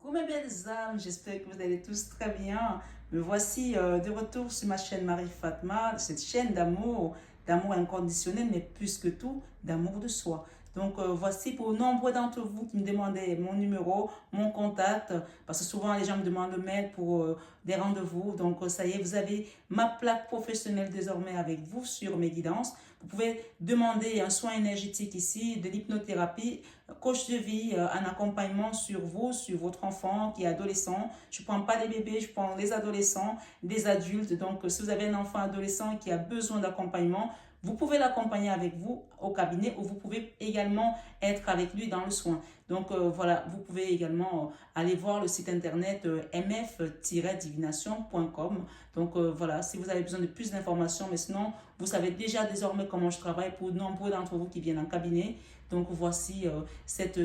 Coucou mes belles âmes, j'espère que vous allez tous très bien. Me voici de retour sur ma chaîne Marie Fatma, cette chaîne d'amour inconditionnel, mais plus que tout, d'amour de soi. Donc voici pour nombreux d'entre vous qui me demandaient mon numéro, mon contact, parce que souvent les gens me demandent le mail pour des rendez-vous. Donc ça y est, vous avez ma plaque professionnelle désormais avec vous sur mes guidances. Vous pouvez demander un soin énergétique ici, de l'hypnothérapie, coach de vie, un accompagnement sur vous, sur votre enfant qui est adolescent. Je ne prends pas des bébés, je prends les adolescents, des adultes. Donc, si vous avez un enfant adolescent qui a besoin d'accompagnement, vous pouvez l'accompagner avec vous au cabinet ou vous pouvez également être avec lui dans le soin. Donc voilà, vous pouvez également aller voir le site internet mf-divination.com. Donc voilà, si vous avez besoin de plus d'informations, mais sinon, vous savez déjà désormais comment je travaille pour nombreux d'entre vous qui viennent en cabinet. Donc voici cette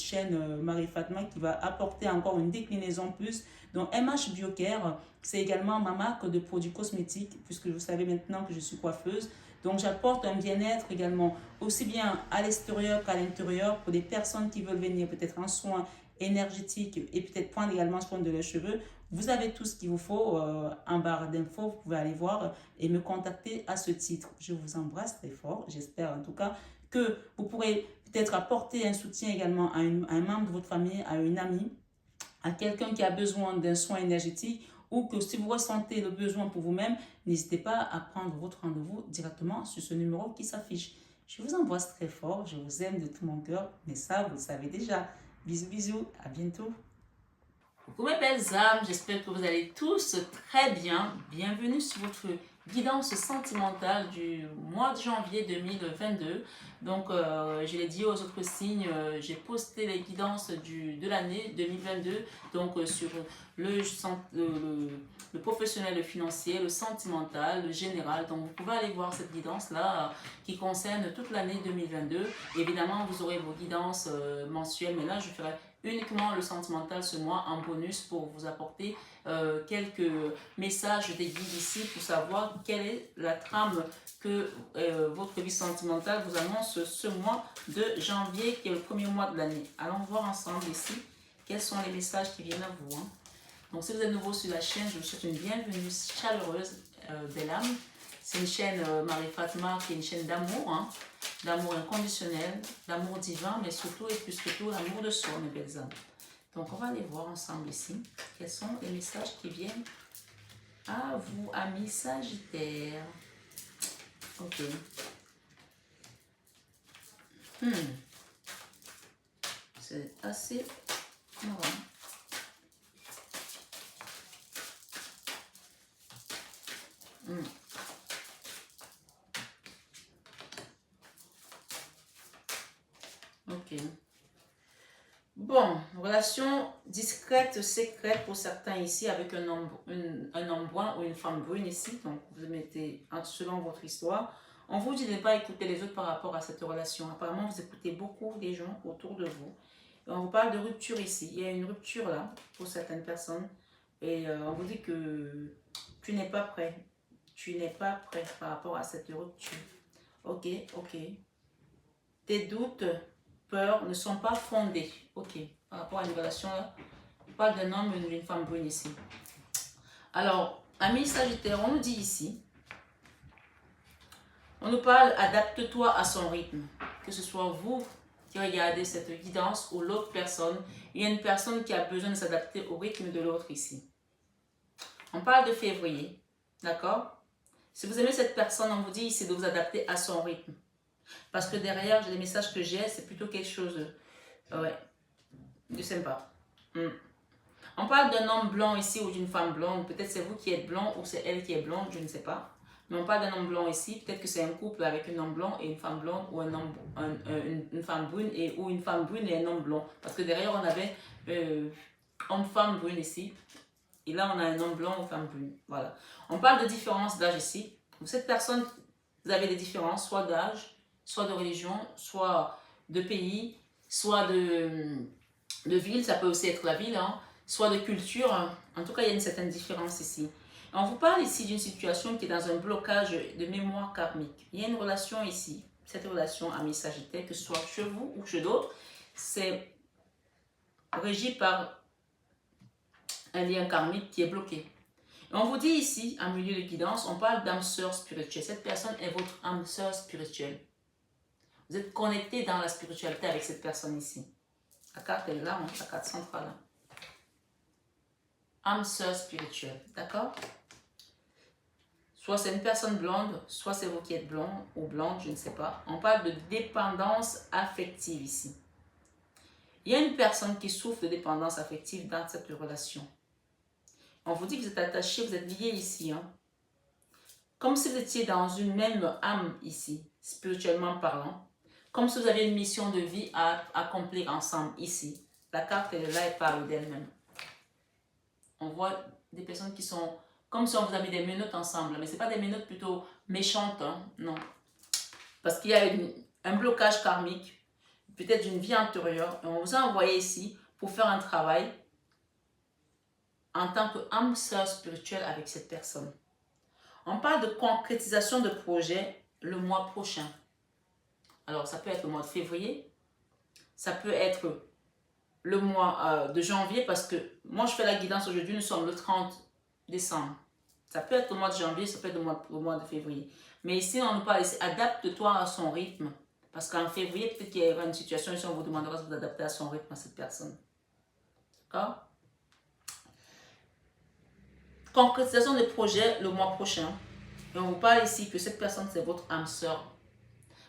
chaîne Marie Fatma qui va apporter encore une déclinaison plus. Donc MH Biocare, c'est également ma marque de produits cosmétiques, puisque vous savez maintenant que je suis coiffeuse. Donc j'apporte un bien-être également, aussi bien à l'extérieur qu'à l'intérieur, pour des personnes qui veulent venir peut-être en soins énergétiques et peut-être prendre également soin de leurs cheveux. Vous avez tout ce qu'il vous faut en barre d'infos, vous pouvez aller voir et me contacter à ce titre. Je vous embrasse très fort, j'espère en tout cas que vous pourrez peut-être apporter un soutien également à un membre de votre famille, à une amie, à quelqu'un qui a besoin d'un soin énergétique ou que si vous ressentez le besoin pour vous-même, n'hésitez pas à prendre votre rendez-vous directement sur ce numéro qui s'affiche. Je vous embrasse très fort, je vous aime de tout mon cœur, mais ça, vous le savez déjà. Bisous, bisous, à bientôt. Coucou mes belles âmes, j'espère que vous allez tous très bien. Bienvenue sur votre guidance sentimentale du mois de janvier 2022. Donc, je l'ai dit aux autres signes, j'ai posté les guidances de l'année 2022, donc sur le professionnel, le financier, le sentimental, le général. Donc, vous pouvez aller voir cette guidance-là qui concerne toute l'année 2022. Évidemment, vous aurez vos guidances mensuelles, mais là, je ferai uniquement le sentimental ce mois en bonus pour vous apporter quelques messages des guides ici pour savoir quelle est la trame que votre vie sentimentale vous annonce ce mois de janvier qui est le premier mois de l'année. Allons voir ensemble ici quels sont les messages qui viennent à vous. Donc si vous êtes nouveau sur la chaîne, je vous souhaite une bienvenue chaleureuse belle âme. C'est une chaîne Marie Fatma qui est une chaîne d'amour, d'amour inconditionnel, d'amour divin, mais surtout et plus que tout, l'amour de soi, mes belles âmes. Donc, on va aller voir ensemble ici quels sont les messages qui viennent à vous, amis Sagittaires. Ok. C'est assez marrant. Ok. Bon, relation discrète, secrète pour certains ici avec un homme brun ou une femme brune ici. Donc, vous mettez selon votre histoire. On vous dit de ne pas écouter les autres par rapport à cette relation. Apparemment, vous écoutez beaucoup les gens autour de vous. Et on vous parle de rupture ici. Il y a une rupture là pour certaines personnes. Et on vous dit que tu n'es pas prêt. Tu n'es pas prêt par rapport à cette rupture. Ok, ok. Tes doutes, peurs ne sont pas fondées. Ok, par rapport à une relation là, on parle d'un homme et d'une femme brune ici. Alors, amis Sagittaire, on nous dit ici, on nous parle adapte-toi à son rythme. Que ce soit vous qui regardez cette guidance ou l'autre personne, il y a une personne qui a besoin de s'adapter au rythme de l'autre ici. On parle de février, d'accord? Si vous aimez cette personne, on vous dit ici de vous adapter à son rythme. Parce que derrière, les messages que j'ai, c'est plutôt quelque chose de sympa. On parle d'un homme blanc ici ou d'une femme blonde. Peut-être c'est vous qui êtes blond ou c'est elle qui est blonde, je ne sais pas. Mais on parle d'un homme blanc ici. Peut-être que c'est un couple avec un homme blanc et une femme blonde ou une femme brune ou une femme brune et un homme blond. Parce que derrière, on avait homme-femme brune ici. Et là, on a un homme blanc ou femme brune. Voilà. On parle de différence d'âge ici. Donc, cette personne, vous avez des différences, soit d'âge, soit de religion, soit de pays, soit de ville. Ça peut aussi être la ville, soit de culture. En tout cas, il y a une certaine différence ici. On vous parle ici d'une situation qui est dans un blocage de mémoire karmique. Il y a une relation ici, cette relation ami Sagittaire, que ce soit chez vous ou chez d'autres, c'est régi par un lien karmique qui est bloqué. Et on vous dit ici, en milieu de guidance, on parle d'âme sœur spirituelle. Cette personne est votre âme sœur spirituelle. Vous êtes connecté dans la spiritualité avec cette personne ici. La carte est là, la carte centrale. Âme sœur spirituelle, d'accord? Soit c'est une personne blonde, soit c'est vous qui êtes blond ou blonde, je ne sais pas. On parle de dépendance affective ici. Il y a une personne qui souffre de dépendance affective dans cette relation. On vous dit que vous êtes attaché, vous êtes lié ici. Hein? Comme si vous étiez dans une même âme ici, spirituellement parlant. Comme si vous aviez une mission de vie à accomplir ensemble ici. La carte elle est là et parle d'elle-même. On voit des personnes qui sont comme si on vous a mis des menottes ensemble. Mais ce n'est pas des menottes plutôt méchantes. Hein? Non. Parce qu'il y a un blocage karmique, peut-être d'une vie antérieure. Et on vous a envoyé ici pour faire un travail en tant qu'âme sœur spirituelle avec cette personne. On parle de concrétisation de projet le mois prochain. Alors, ça peut être le mois de février. Ça peut être le mois de janvier parce que moi, je fais la guidance aujourd'hui. Nous sommes le 30 décembre. Ça peut être le mois de janvier, ça peut être le mois de février. Mais ici, on nous parle ici, adapte-toi à son rythme. Parce qu'en février, peut-être qu'il y aura une situation ici, on vous demandera de vous adapter à son rythme, à cette personne. D'accord? Concrétisation des projets le mois prochain. Et on vous parle ici que cette personne, c'est votre âme sœur.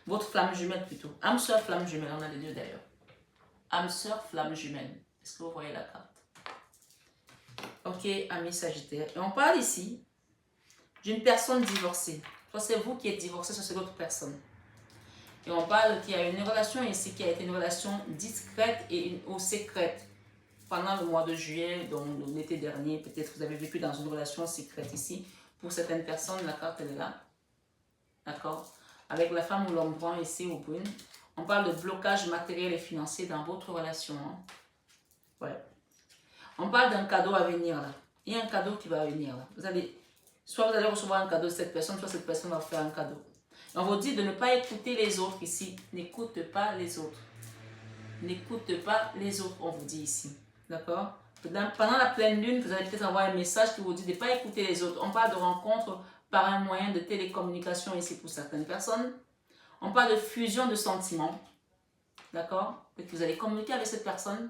Votre flamme jumelle plutôt. Âme sœur, flamme jumelle, on a les deux d'ailleurs. Âme sœur, flamme jumelle. Est-ce que vous voyez la carte? Ok, ami Sagittaire. Et on parle ici d'une personne divorcée. Soit c'est vous qui êtes divorcé, soit c'est l'autre personne. Et on parle qu'il y a une relation ici qui a été une relation discrète ou secrète. Pendant le mois de juillet, donc l'été dernier, peut-être vous avez vécu dans une relation secrète ici. Pour certaines personnes, la carte elle est là. D'accord? Avec la femme ou l'homme brun ici ou brune. On parle de blocage matériel et financier dans votre relation. Hein? Ouais. On parle d'un cadeau à venir là. Il y a un cadeau qui va venir là. Soit vous allez recevoir un cadeau de cette personne, soit cette personne va vous faire un cadeau. Et on vous dit de ne pas écouter les autres ici. N'écoute pas les autres. N'écoute pas les autres, on vous dit ici. D'accord? Pendant la pleine lune, vous allez peut-être avoir un message qui vous dit de ne pas écouter les autres. On parle de rencontre par un moyen de télécommunication ici pour certaines personnes. On parle de fusion de sentiments. D'accord? Peut-être que vous allez communiquer avec cette personne.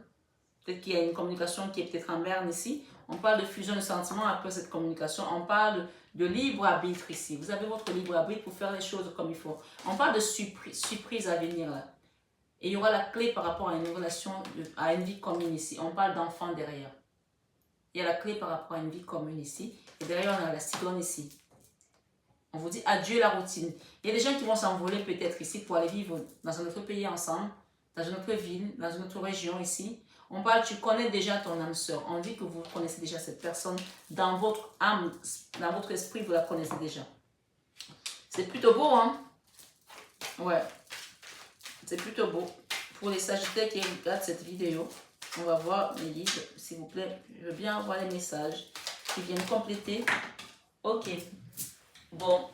Peut-être qu'il y a une communication qui est peut-être en berne ici. On parle de fusion de sentiments après cette communication. On parle de libre arbitre ici. Vous avez votre libre arbitre pour faire les choses comme il faut. On parle de surprise à venir là. Et il y aura la clé par rapport à une relation, à une vie commune ici. On parle d'enfants derrière. Il y a la clé par rapport à une vie commune ici. Et derrière, on a la cigogne ici. On vous dit adieu la routine. Il y a des gens qui vont s'envoler peut-être ici pour aller vivre dans un autre pays ensemble, dans une autre ville, dans une autre région ici. On parle, tu connais déjà ton âme sœur. On dit que vous connaissez déjà cette personne. Dans votre âme, dans votre esprit, vous la connaissez déjà. C'est plutôt beau, hein? Ouais. C'est plutôt beau. Pour les Sagittaires qui regardent cette vidéo, on va voir mes guides, s'il vous plaît. Je veux bien avoir les messages qui viennent compléter. Ok. Bon.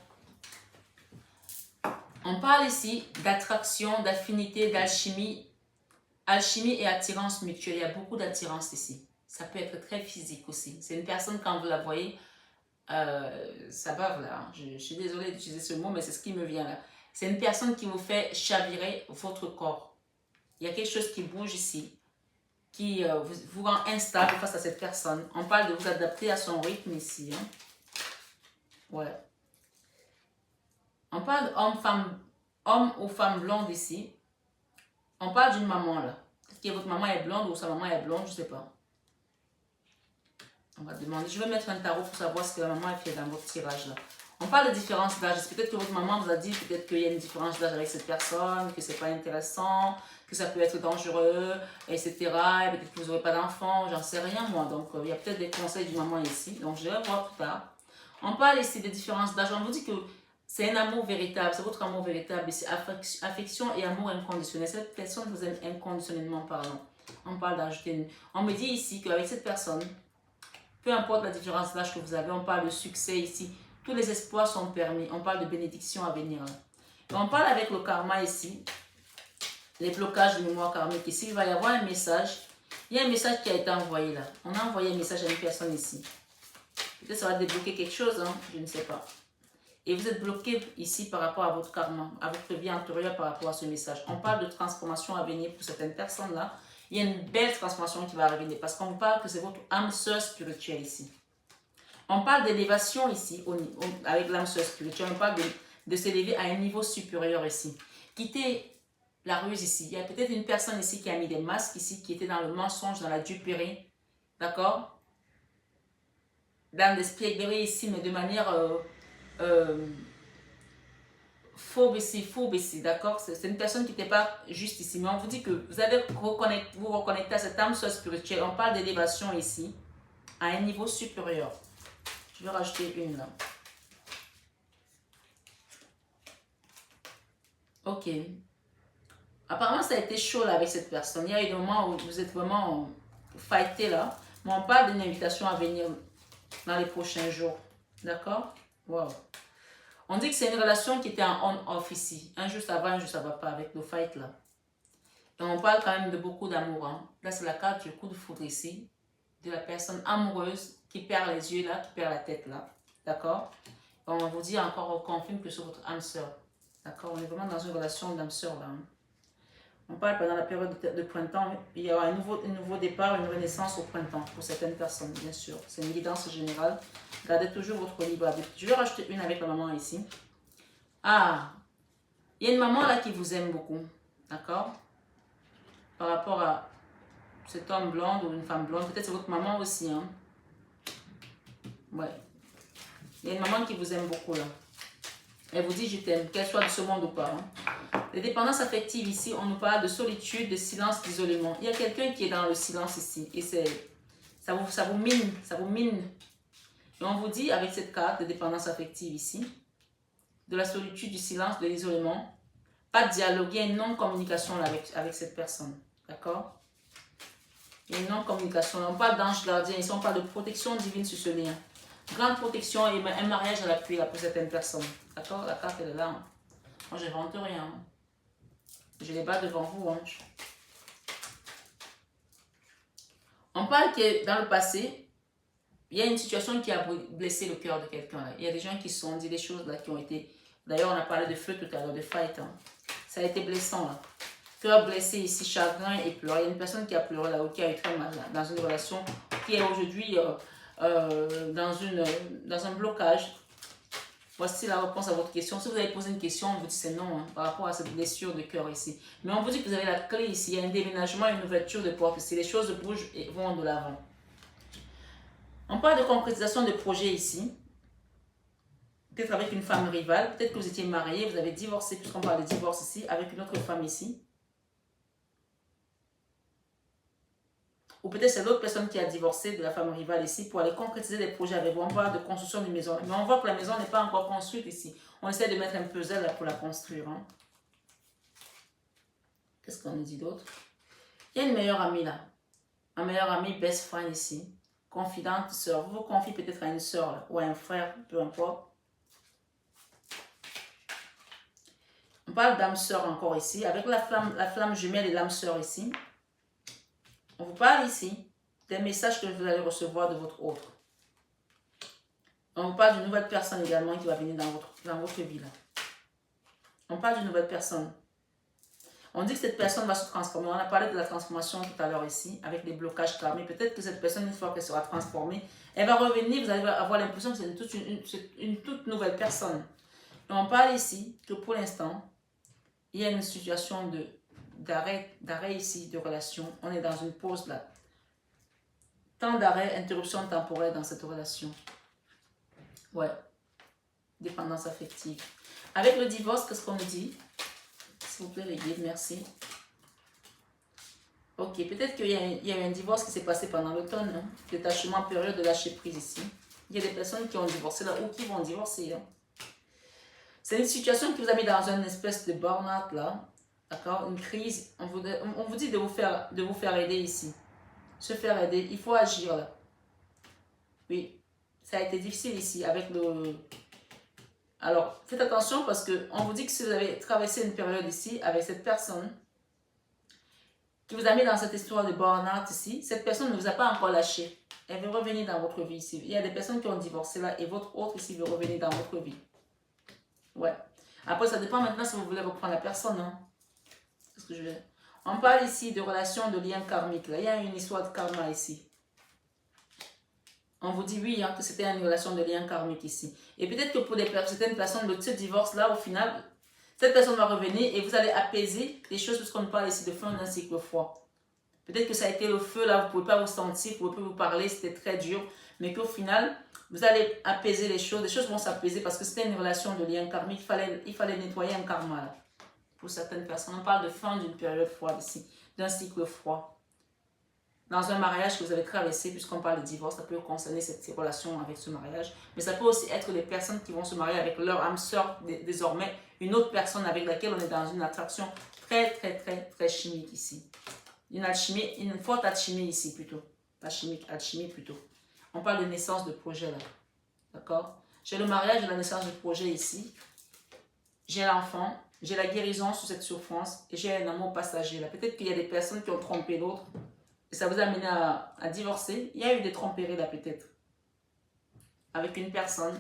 On parle ici d'attraction, d'affinité, d'alchimie. Alchimie et attirance mutuelle. Il y a beaucoup d'attirance ici. Ça peut être très physique aussi. C'est une personne, quand vous la voyez, ça bave là. Je suis désolée d'utiliser ce mot, mais c'est ce qui me vient là. C'est une personne qui vous fait chavirer votre corps. Il y a quelque chose qui bouge ici, qui vous rend instable face à cette personne. On parle de vous adapter à son rythme ici. Hein. Ouais. On parle homme ou femme blonde ici. On parle d'une maman là. Est-ce que votre maman est blonde ou sa maman est blonde? Je ne sais pas. On va demander. Je vais mettre un tarot pour savoir ce que la maman a fait dans votre tirage là. On parle de différence d'âge. Peut-être que votre maman vous a dit peut-être qu'il y a une différence d'âge avec cette personne, que c'est pas intéressant, que ça peut être dangereux, etc. Et peut-être que vous n'aurez pas d'enfant, j'en sais rien moi. Donc il y a peut-être des conseils du maman ici. Donc je vais voir plus tard. On parle ici des différences d'âge. On vous dit que c'est un amour véritable, c'est votre amour véritable ici. Affection et amour inconditionnel. Cette personne vous aime inconditionnellement parlant. On parle d'ajouter une... On me dit ici qu'avec cette personne, peu importe la différence d'âge que vous avez, on parle de succès ici. Tous les espoirs sont permis. On parle de bénédiction à venir. Et on parle avec le karma ici. Les blocages de mémoire karmique. Ici, il va y avoir un message Il y a un message qui a été envoyé là. On a envoyé un message à une personne ici. Peut-être ça va débloquer quelque chose, hein? Je ne sais pas. Et vous êtes bloqué ici par rapport à votre karma, à votre vie antérieure par rapport à ce message. On parle de transformation à venir pour certaines personnes là. Il y a une belle transformation qui va arriver parce qu'on parle que c'est votre âme sœur spirituelle ici. On parle d'élévation ici, avec l'âme sœur spirituelle. On parle de s'élever à un niveau supérieur ici. Quitter la ruse ici. Il y a peut-être une personne ici qui a mis des masques ici, qui était dans le mensonge, dans la duperie. D'accord? Dans l'espièglerie ici, mais de manière fauve ici, d'accord? C'est une personne qui n'était pas juste ici. Mais on vous dit que vous allez vous reconnecter à cette âme sœur spirituelle. On parle d'élévation ici, à un niveau supérieur. Je vais rajouter une là. Ok. Apparemment, ça a été chaud là avec cette personne. Il y a eu des moments où vous êtes vraiment fighté là. Mais on parle d'une invitation à venir dans les prochains jours. D'accord? Wow. On dit que c'est une relation qui était en on-off ici. Un jour ça va, un jour ça va pas avec le fight là. Et on parle quand même de beaucoup d'amour. Hein. Là, c'est la carte du coup de foudre ici. De la personne amoureuse qui perd les yeux là, qui perd la tête là. D'accord? On vous dit encore, on confirme que c'est votre âme sœur. D'accord? On est vraiment dans une relation d'âme sœur là. Hein. On parle pendant la période de printemps, il y aura un nouveau départ, une renaissance au printemps pour certaines personnes, bien sûr. C'est une guidance générale. Gardez toujours votre libre arbitre. Je vais rajouter une avec la maman ici. Ah, il y a une maman là qui vous aime beaucoup, d'accord? Par rapport à cet homme blond ou une femme blonde, peut-être c'est votre maman aussi, hein? Ouais. Il y a une maman qui vous aime beaucoup là. Elle vous dit je t'aime, qu'elle soit de ce monde ou pas. Hein? Les dépendances affectives ici, on nous parle de solitude, de silence, d'isolement. Il y a quelqu'un qui est dans le silence ici et ça vous mine, ça vous mine. Et on vous dit avec cette carte de dépendance affective ici, de la solitude, du silence, de l'isolement, pas de dialogue, il y a une non-communication avec cette personne. D'accord? Il y a une non-communication. On parle d'ange gardien, ici on parle de protection divine sur ce lien. Grande protection et un mariage à l'appui pour certaines personnes. D'accord? La carte elle est là. Hein. Moi je n'invente rien. Hein. Je les bats devant vous. Hein. On parle que dans le passé, il y a une situation qui a blessé le cœur de quelqu'un. Il y a des gens qui se sont dit des choses là qui ont été... D'ailleurs, on a parlé de feu tout à l'heure, de fight. Hein. Ça a été blessant là. Cœur blessé ici, chagrin et pleurs. Il y a une personne qui a pleuré là, ou qui a eu très mal là, dans une relation qui est aujourd'hui dans un blocage. Voici la réponse à votre question. Si vous avez posé une question, on vous dit c'est non hein, par rapport à cette blessure de cœur ici. Mais on vous dit que vous avez la clé ici. Il y a un déménagement, une ouverture de porte ici. Les choses bougent et vont de l'avant. On parle de concrétisation de projet ici. Peut-être avec une femme rivale. Peut-être que vous étiez marié, vous avez divorcé, puisqu'on parle de divorce ici, avec une autre femme ici. Ou peut-être c'est l'autre personne qui a divorcé de la femme rivale ici pour aller concrétiser des projets avec vous. On parle de construction d'une maison. Mais on voit que la maison n'est pas encore construite ici. On essaie de mettre un puzzle là pour la construire. Hein. Qu'est-ce qu'on nous dit d'autre? Il y a une meilleure amie là. Un meilleur ami, best friend ici. Confidente, sœur. Vous vous confiez peut-être à une sœur là, ou à un frère, peu importe. On parle d'âme sœur encore ici. Avec la flamme jumelle et l'âme sœur ici. On vous parle ici des messages que vous allez recevoir de votre autre. On vous parle d'une nouvelle personne également qui va venir dans votre vie. Là. On parle d'une nouvelle personne. On dit que cette personne va se transformer. On a parlé de la transformation tout à l'heure ici, avec des blocages karmiques. Peut-être que cette personne, une fois qu'elle sera transformée, elle va revenir, vous allez avoir l'impression que c'est une toute nouvelle personne. Et on parle ici que pour l'instant, il y a une situation d'arrêt ici de relation. On est dans une pause là. Temps d'arrêt, interruption temporaire dans cette relation. Ouais. Dépendance affective. Avec le divorce, qu'est-ce qu'on nous dit? S'il vous plaît, les guides, merci. Ok, peut-être qu'il y a eu un divorce qui s'est passé pendant l'automne. Hein? Détachement, période de lâcher prise ici. Il y a des personnes qui ont divorcé là ou qui vont divorcer. Hein? C'est une situation qui vous a mis dans une espèce de burn-out là. D'accord? Une crise. On vous dit de vous faire aider ici. Se faire aider. Il faut agir là. Oui. Ça a été difficile ici avec le... Alors, faites attention parce qu'on vous dit que si vous avez traversé une période ici avec cette personne qui vous a mis dans cette histoire de burn-out ici, cette personne ne vous a pas encore lâché. Elle veut revenir dans votre vie ici. Il y a des personnes qui ont divorcé là et votre autre ici veut revenir dans votre vie. Ouais. Après, ça dépend maintenant si vous voulez reprendre la personne. Hein. C'est ce que je veux. On parle ici de relations, de liens karmiques. Là. Il y a une histoire de karma ici. On vous dit oui, hein, que c'était une relation de lien karmique ici. Et peut-être que pour certaines personnes, le divorce-là, au final, cette personne va revenir et vous allez apaiser les choses puisqu'on parle ici de fin d'un cycle froid. Peut-être que ça a été le feu, là, vous ne pouvez pas vous sentir, vous ne pouvez pas vous parler, c'était très dur. Mais qu'au final, vous allez apaiser les choses vont s'apaiser parce que c'était une relation de lien karmique. Il fallait nettoyer un karma, là. Pour certaines personnes, on parle de fin d'une période froide ici, d'un cycle froid. Dans un mariage que vous avez traversé, puisqu'on parle de divorce, ça peut concerner ces relations avec ce mariage. Mais ça peut aussi être les personnes qui vont se marier avec leur âme sœur, désormais une autre personne avec laquelle on est dans une attraction très chimique ici. Une alchimie, une forte alchimie ici plutôt. Pas chimique, alchimie plutôt. On parle de naissance de projet là. D'accord? J'ai le mariage et la naissance de projet ici. J'ai l'enfant, j'ai la guérison sur cette souffrance et j'ai un amour passager là. Peut-être qu'il y a des personnes qui ont trompé l'autre. Et ça vous a amené à divorcer. Il y a eu des tromperies là peut-être. Avec une personne.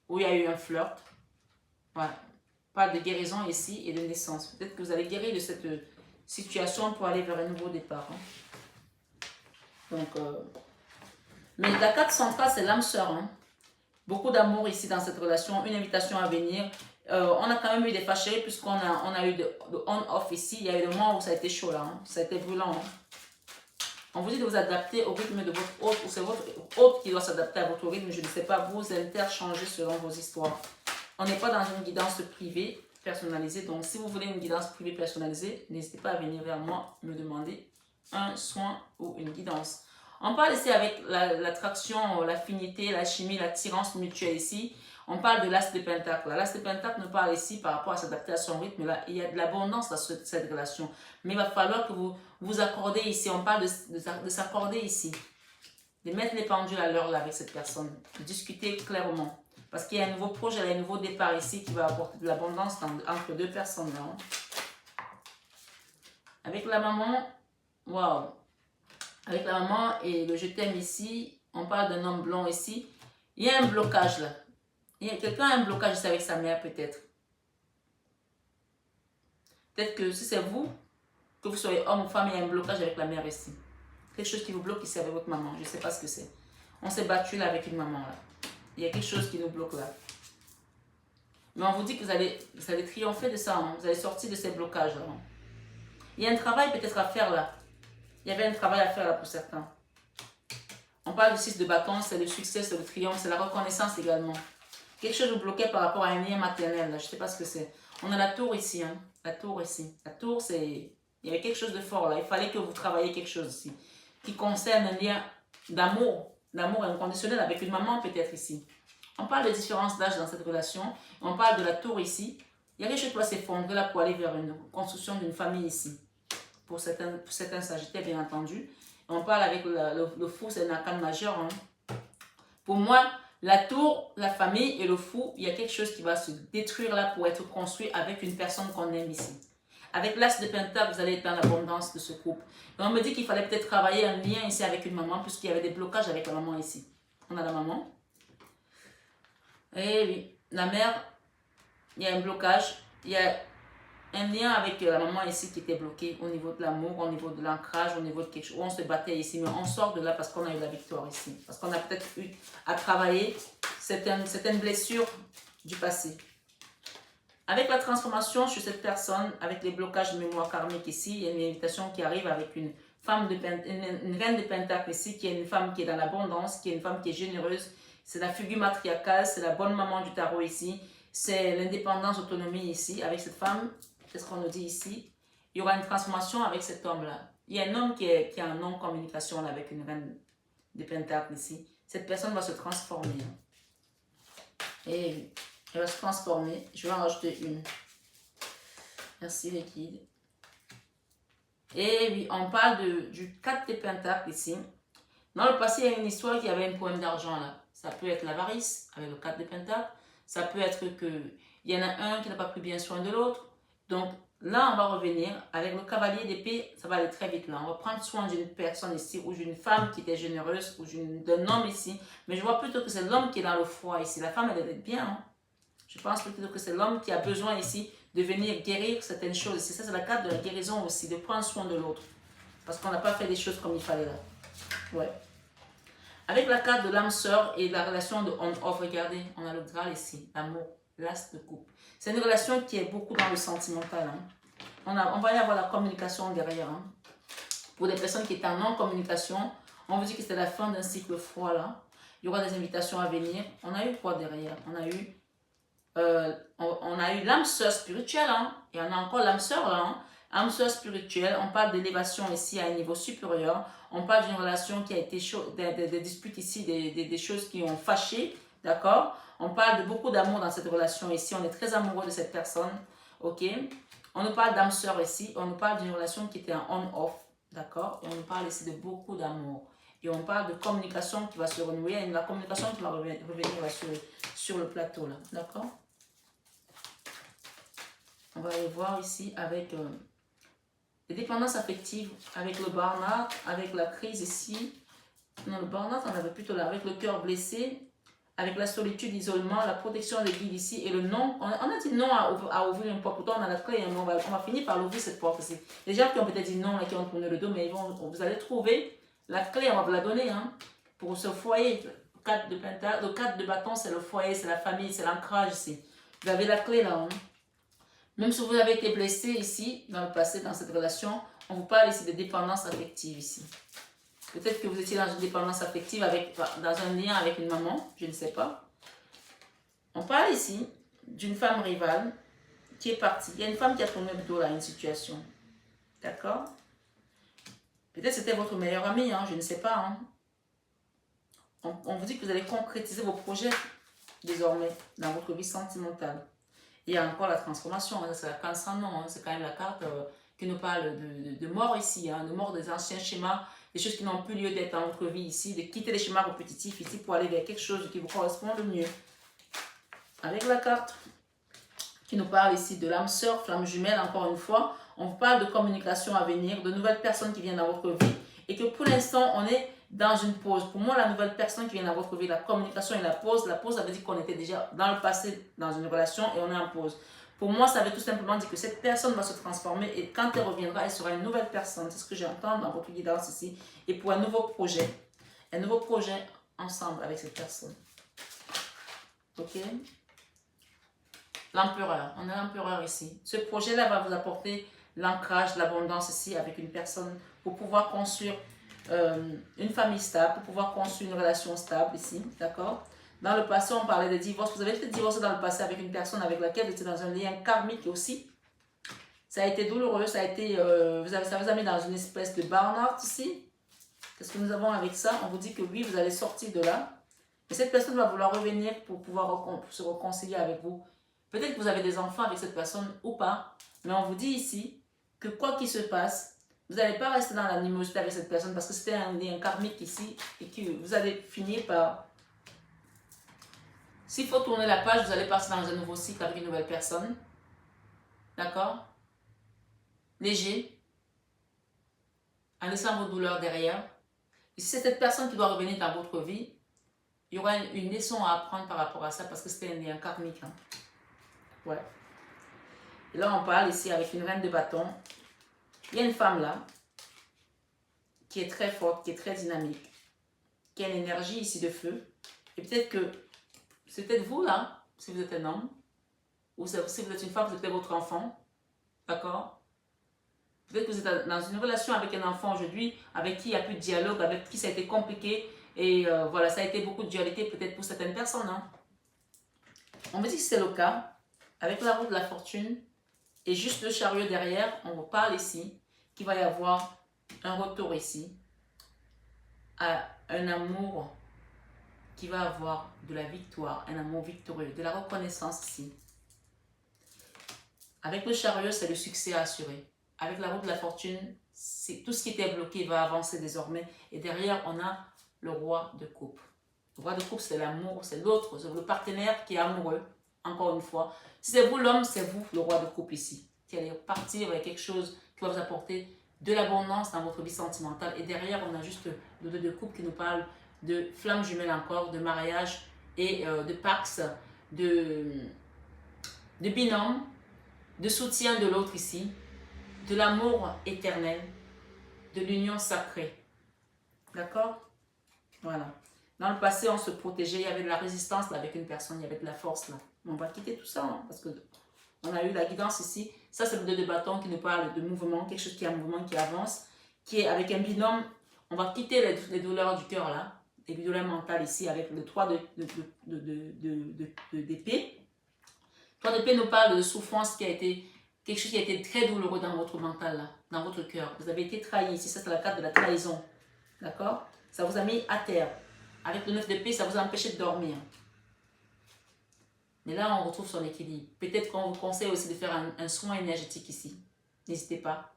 Où il y a eu un flirt. Voilà. On parle de guérison ici et de naissance. Peut-être que vous allez guérir de cette situation pour aller vers un nouveau départ. Hein. Donc, mais la carte centrale, c'est l'âme sœur. Hein. Beaucoup d'amour ici dans cette relation. Une invitation à venir. On a quand même eu des fâcheries puisqu'on a eu de on-off ici. Il y a eu des moments où ça a été chaud là. Hein. Ça a été brûlant. Hein. On vous dit de vous adapter au rythme de votre hôte, ou c'est votre hôte qui doit s'adapter à votre rythme, je ne sais pas, vous interchanger selon vos histoires. On n'est pas dans une guidance privée personnalisée, donc si vous voulez une guidance privée personnalisée, n'hésitez pas à venir vers moi, me demander un soin ou une guidance. On parle ici avec l'attraction, l'affinité, la chimie, l'attirance mutuelle ici. On parle de l'as de pentacle. L'as de pentacle nous parle ici par rapport à s'adapter à son rythme. Là, il y a de l'abondance dans cette relation. Mais il va falloir que vous vous accordez ici. On parle de s'accorder ici. De mettre les pendules à l'heure là avec cette personne. De discuter clairement. Parce qu'il y a un nouveau projet, il y a un nouveau départ ici qui va apporter de l'abondance entre deux personnes. Là. Avec la maman, waouh. Avec la maman et le je t'aime ici, on parle d'un homme blond ici. Il y a un blocage là. Quelqu'un a un blocage ici avec sa mère peut-être. Peut-être que si c'est vous, que vous soyez homme ou femme, il y a un blocage avec la mère ici. Quelque chose qui vous bloque ici avec votre maman. Je ne sais pas ce que c'est. On s'est battu là avec une maman là. Il y a quelque chose qui nous bloque là. Mais on vous dit que vous allez triompher de ça. Hein. Vous allez sortir de ces blocages là. Hein. Il y a un travail peut-être à faire là. Il y avait un travail à faire là pour certains. On parle du 6 de bâton, c'est le succès, c'est le triomphe, c'est la reconnaissance également. Quelque chose vous bloquait par rapport à un lien maternel, là. Je ne sais pas ce que c'est. On a la tour ici, hein. La tour ici. La tour, c'est... Il y avait quelque chose de fort là. Il fallait que vous travailliez quelque chose ici. Qui concerne un lien d'amour inconditionnel avec une maman peut-être ici. On parle de différence d'âge dans cette relation. On parle de la tour ici. Il y a quelque chose qui va s'effondrer là pour aller vers une construction d'une famille ici. Pour certains sagittaires, bien entendu. On parle avec le fou, c'est un arcane majeur. Hein. Pour moi, la tour, la famille et le fou, il y a quelque chose qui va se détruire là pour être construit avec une personne qu'on aime ici. Avec l'as de pentacle, vous allez être dans l'abondance de ce couple. Et on me dit qu'il fallait peut-être travailler un lien ici avec une maman, puisqu'il y avait des blocages avec la maman ici. On a la maman. Et oui, la mère, il y a un blocage. Il y a un lien avec la maman ici qui était bloqué au niveau de l'amour, au niveau de l'ancrage, au niveau de quelque chose. Où on se battait ici, mais on sort de là parce qu'on a eu la victoire ici. Parce qu'on a peut-être eu à travailler certaines blessures du passé. Avec la transformation sur cette personne, avec les blocages de mémoire karmique ici, il y a une invitation qui arrive avec une femme une reine de pentacle ici, qui est une femme qui est dans l'abondance, qui est une femme qui est généreuse. C'est la figure matriarcale, c'est la bonne maman du tarot ici. C'est l'indépendance, l'autonomie ici. Avec cette femme, c'est ce qu'on nous dit ici. Il y aura une transformation avec cet homme-là. Il y a un homme qui a un non-communication là, avec une reine de pentacle ici. Cette personne va se transformer. Et elle va se transformer. Je vais en rajouter une. Merci les guides. Et oui, on parle du 4 de pentacle ici. Dans le passé, il y a une histoire qui avait un problème d'argent là. Ça peut être l'avarice avec le 4 de pentacle. Ça peut être qu'il y en a un qui n'a pas pris bien soin de l'autre. Donc, là, on va revenir avec le cavalier d'épée, ça va aller très vite là. On va prendre soin d'une personne ici, ou d'une femme qui était généreuse, ou d'un homme ici. Mais je vois plutôt que c'est l'homme qui est dans le froid ici. La femme, elle est bien. Hein? Je pense plutôt que c'est l'homme qui a besoin ici de venir guérir certaines choses. C'est ça, c'est la carte de la guérison aussi, de prendre soin de l'autre. Parce qu'on n'a pas fait les choses comme il fallait là. Ouais. Avec la carte de l'âme sœur et la relation de on-off, regardez, on a le Graal ici, l'amour, l'as de couple. C'est une relation qui est beaucoup dans le sentimental. Hein. On va y avoir la communication derrière. Hein. Pour des personnes qui étaient en non-communication, on vous dit que c'était la fin d'un cycle froid là. Il y aura des invitations à venir. On a eu quoi derrière? On a eu l'âme sœur spirituelle. Hein. Et on a encore l'âme sœur là. Hein. Âme sœur spirituelle, on parle d'élévation ici à un niveau supérieur. On parle d'une relation qui a été des disputes ici, des choses qui ont fâché. D'accord? On parle de beaucoup d'amour dans cette relation ici. On est très amoureux de cette personne. Ok? On nous parle d'âme sœur ici. On nous parle d'une relation qui était en on-off. D'accord? Et on nous parle ici de beaucoup d'amour. Et on parle de communication qui va se renouer. Et la communication qui va revenir sur le plateau là. D'accord? On va aller voir ici avec les dépendances affectives, avec le burn-out, avec la crise ici. Non, le burn-out, on avait plutôt là, avec le cœur blessé, avec la solitude, l'isolement, la protection des guides ici et le non. On a dit non à ouvrir une porte. Pourtant, on a la clé et on va finir par l'ouvrir cette porte ici. Les gens qui ont peut-être dit non, là, qui ont tourné le dos, mais vous allez trouver la clé, on va vous la donner hein, pour ce foyer. Le 4 de pentacle, le 4 de bâton, c'est le foyer, c'est la famille, c'est l'ancrage ici. Vous avez la clé là. Hein. Même si vous avez été blessé ici, dans le passé, dans cette relation, on vous parle ici de dépendance affective ici. Peut-être que vous étiez dans une dépendance affective, dans un lien avec une maman, je ne sais pas. On parle ici d'une femme rivale qui est partie. Il y a une femme qui a tourné le dos à une situation. D'accord? Peut-être que c'était votre meilleur ami, hein, je ne sais pas. Hein. On vous dit que vous allez concrétiser vos projets désormais dans votre vie sentimentale. Il y a encore la transformation, hein, c'est la carte sans nom, hein, c'est quand même la carte qui nous parle de mort ici, hein, de mort des anciens schémas, des choses qui n'ont plus lieu d'être dans votre vie ici, de quitter les schémas répétitifs ici pour aller vers quelque chose qui vous correspond le mieux. Avec la carte qui nous parle ici de l'âme sœur, flamme jumelle, encore une fois, on vous parle de communication à venir, de nouvelles personnes qui viennent dans votre vie et que pour l'instant, on est dans une pause. Pour moi, la nouvelle personne qui vient dans votre vie, la communication et la pause, ça veut dire qu'on était déjà dans le passé dans une relation et on est en pause. Pour moi, ça veut tout simplement dire que cette personne va se transformer et quand elle reviendra, elle sera une nouvelle personne. C'est ce que j'entends dans votre guidance ici. Et pour un nouveau projet ensemble avec cette personne. Ok? L'empereur, on a l'empereur ici. Ce projet-là va vous apporter l'ancrage, l'abondance ici avec une personne pour pouvoir construire une famille stable, pour pouvoir construire une relation stable ici, d'accord? Dans le passé, on parlait de divorce. Vous avez peut-être divorcé dans le passé avec une personne avec laquelle vous étiez dans un lien karmique aussi. Ça a été douloureux, ça vous a mis dans une espèce de burn-out ici. Qu'est-ce que nous avons avec ça? On vous dit que oui, vous allez sortir de là. Et cette personne va vouloir revenir pour pouvoir se réconcilier avec vous. Peut-être que vous avez des enfants avec cette personne ou pas. Mais on vous dit ici que quoi qu'il se passe, vous n'allez pas rester dans l'animosité avec cette personne parce que c'était un lien karmique ici et que vous allez finir par... S'il faut tourner la page, vous allez passer dans un nouveau cycle avec une nouvelle personne. D'accord? Léger. En laissant vos douleurs derrière. Et si c'est cette personne qui doit revenir dans votre vie, il y aura une leçon à apprendre par rapport à ça parce que c'était un lien karmique. Hein. Ouais. Et là, on parle ici avec une reine de bâton. Il y a une femme là qui est très forte, qui est très dynamique, qui a une énergie ici de feu. Et peut-être que c'est peut-être vous là, si vous êtes un homme, ou si vous êtes une femme, c'est peut-être votre enfant. D'accord? Peut-être que vous êtes dans une relation avec un enfant aujourd'hui, avec qui il n'y a plus de dialogue, avec qui ça a été compliqué. Et voilà, ça a été beaucoup de dualité peut-être pour certaines personnes. Hein. On me dit que c'est le cas. Avec la roue de la fortune et juste le chariot derrière, on vous parle ici qu'il va y avoir un retour ici à un amour qui va avoir de la victoire, un amour victorieux, de la reconnaissance ici. Avec le chariot, c'est le succès assuré. Avec la roue de la fortune, c'est tout ce qui était bloqué va avancer désormais. Et derrière, on a le roi de coupe. Le roi de coupe, c'est l'amour, c'est l'autre, c'est le partenaire qui est amoureux. Encore une fois, si c'est vous l'homme, c'est vous le roi de coupe ici, qui qui allait partir avec quelque chose qui va vous apporter de l'abondance dans votre vie sentimentale. Et derrière, on a juste le 2 de coupe qui nous parle de flammes jumelles encore, de mariage et de pax, de binôme, de soutien de l'autre ici, de l'amour éternel, de l'union sacrée. D'accord? Voilà. Dans le passé, on se protégeait, il y avait de la résistance là, avec une personne, il y avait de la force là. Mais on va quitter tout ça, hein, parce que on a eu la guidance ici. Ça, c'est le 2 de bâton qui nous parle de mouvement, quelque chose qui est en mouvement, qui avance, qui est avec un binôme. On va quitter les douleurs du cœur là, les douleurs mentales ici, avec le 3 d'épée. 3 d'épée nous parle de souffrance qui a été, quelque chose qui a été très douloureux dans votre mental là, dans votre cœur. Vous avez été trahi ici, ça c'est la carte de la trahison. D'accord? Ça vous a mis à terre. Avec le 9 d'épée, ça vous a empêché de dormir. Mais là, on retrouve son équilibre. Peut-être qu'on vous conseille aussi de faire un soin énergétique ici. N'hésitez pas.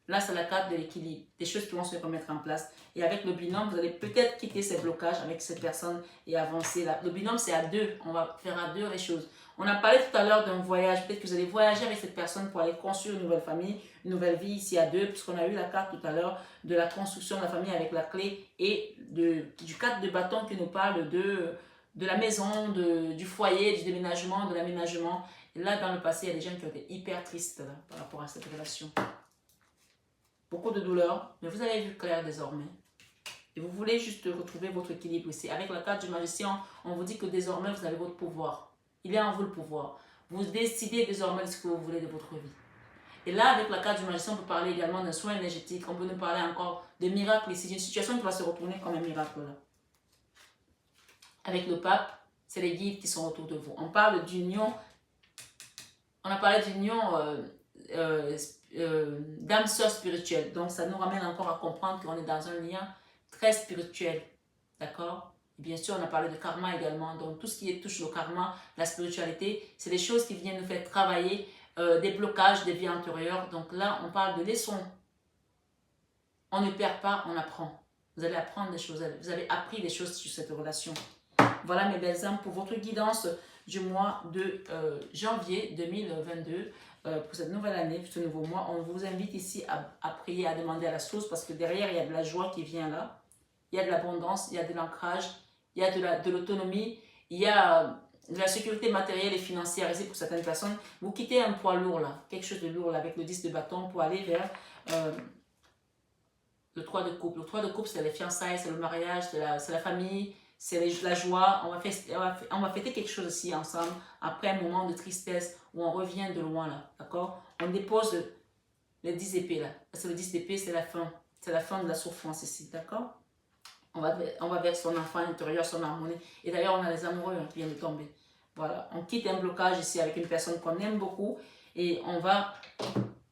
Là, c'est la carte de l'équilibre. Des choses qui vont se remettre en place. Et avec le binôme, vous allez peut-être quitter ces blocages avec cette personne et avancer. Là. Le binôme, c'est à deux. On va faire à deux les choses. On a parlé tout à l'heure d'un voyage. Peut-être que vous allez voyager avec cette personne pour aller construire une nouvelle famille, une nouvelle vie ici à deux. Puisqu'on a eu la carte tout à l'heure de la construction de la famille avec la clé et du 4 de bâton qui nous parle de la maison, du foyer, du déménagement, de l'aménagement. Et là, dans le passé, il y a des gens qui ont été hyper tristes là, par rapport à cette relation. Beaucoup de douleur, mais vous avez vu clair désormais. Et vous voulez juste retrouver votre équilibre ici. Avec la carte du magicien, on vous dit que désormais, vous avez votre pouvoir. Il est en vous le pouvoir. Vous décidez désormais de ce que vous voulez de votre vie. Et là, avec la carte du magicien, on peut parler également d'un soin énergétique. On peut nous parler encore de miracles ici. Une situation qui va se retourner comme un miracle là. Avec le pape, c'est les guides qui sont autour de vous. On parle d'union. On a parlé d'union d'âme sœur spirituelle. Donc, ça nous ramène encore à comprendre qu'on est dans un lien très spirituel. D'accord? Bien sûr, on a parlé de karma également. Donc, tout ce qui touche le karma, la spiritualité, c'est des choses qui viennent nous faire travailler des blocages, des vies antérieures. Donc là, on parle de leçons. On ne perd pas, on apprend. Vous allez apprendre des choses. Vous avez appris des choses sur cette relation. Voilà mes belles âmes pour votre guidance du mois de janvier 2022. Pour cette nouvelle année, pour ce nouveau mois, on vous invite ici à prier, à demander à la source parce que derrière, il y a de la joie qui vient là. Il y a de l'abondance, il y a de l'ancrage, il y a de l'autonomie, il y a de la sécurité matérielle et financière ici pour certaines personnes. Vous quittez un poids lourd là, quelque chose de lourd là, avec le 10 de bâton pour aller vers le 3 de coupe. Le 3 de coupe, c'est les fiançailles, c'est le mariage, c'est la famille, c'est la joie. On va fêter quelque chose aussi ensemble après un moment de tristesse où on revient de loin là, d'accord? On dépose le 10 d'épée là. Parce que le 10 d'épée, c'est la fin. C'est la fin de la souffrance ici, d'accord? On va vers son enfant intérieur, son harmonie. Et d'ailleurs, on a les amoureux qui viennent de tomber. Voilà, on quitte un blocage ici avec une personne qu'on aime beaucoup et on va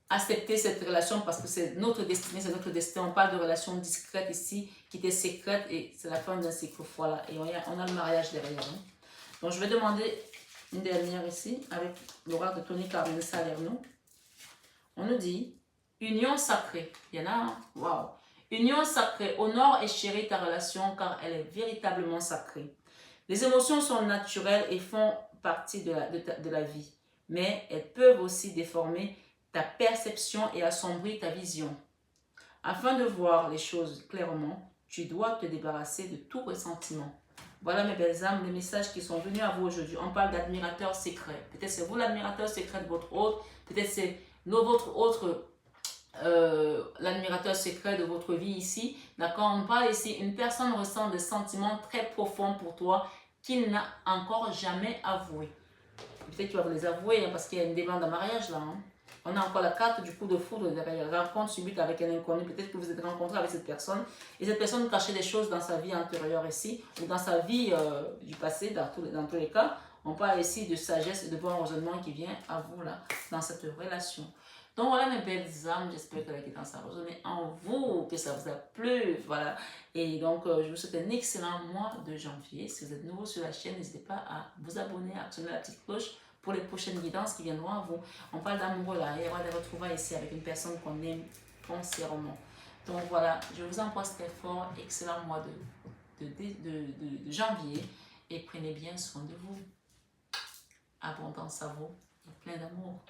accepter cette relation parce que c'est notre destinée, c'est notre destin. On parle de relation discrète ici, qui était secrète et c'est la fin d'un cycle. Voilà, et on a le mariage derrière. Hein. Donc, je vais demander une dernière ici avec l'oracle de Tony Carmen Salerno. On nous dit union sacrée. Il y en a un. Waouh! Union sacrée, honore et chéris ta relation car elle est véritablement sacrée. Les émotions sont naturelles et font partie de la vie, mais elles peuvent aussi déformer ta perception et assombrir ta vision. Afin de voir les choses clairement, tu dois te débarrasser de tout ressentiment. Voilà mes belles âmes, les messages qui sont venus à vous aujourd'hui. On parle d'admirateur secret. Peut-être c'est vous l'admirateur secret de votre hôte, peut-être c'est votre autre l'admirateur secret de votre vie ici, d'accord? On parle ici, une personne ressent des sentiments très profonds pour toi qu'il n'a encore jamais avoué. Peut-être qu'il va vous les avouer hein, parce qu'il y a une demande en mariage là. Hein. On a encore la carte du coup de foudre derrière, rencontre subite avec un inconnu. Peut-être que vous êtes rencontré avec cette personne et cette personne cachait des choses dans sa vie antérieure ici ou dans sa vie du passé, dans tous les cas. On parle ici de sagesse et de bon raisonnement qui vient à vous là, dans cette relation. Donc voilà mes belles âmes, j'espère que la guidance a résonné en vous, que ça vous a plu, voilà. Et donc je vous souhaite un excellent mois de janvier. Si vous êtes nouveau sur la chaîne, n'hésitez pas à vous abonner, à actionner la petite cloche pour les prochaines guidances qui viendront à vous. On parle d'amoureux là, il y aura des retrouvailles ici avec une personne qu'on aime foncièrement. Donc voilà, je vous embrasse très fort, excellent mois de janvier et prenez bien soin de vous. Abondance à vous et plein d'amour.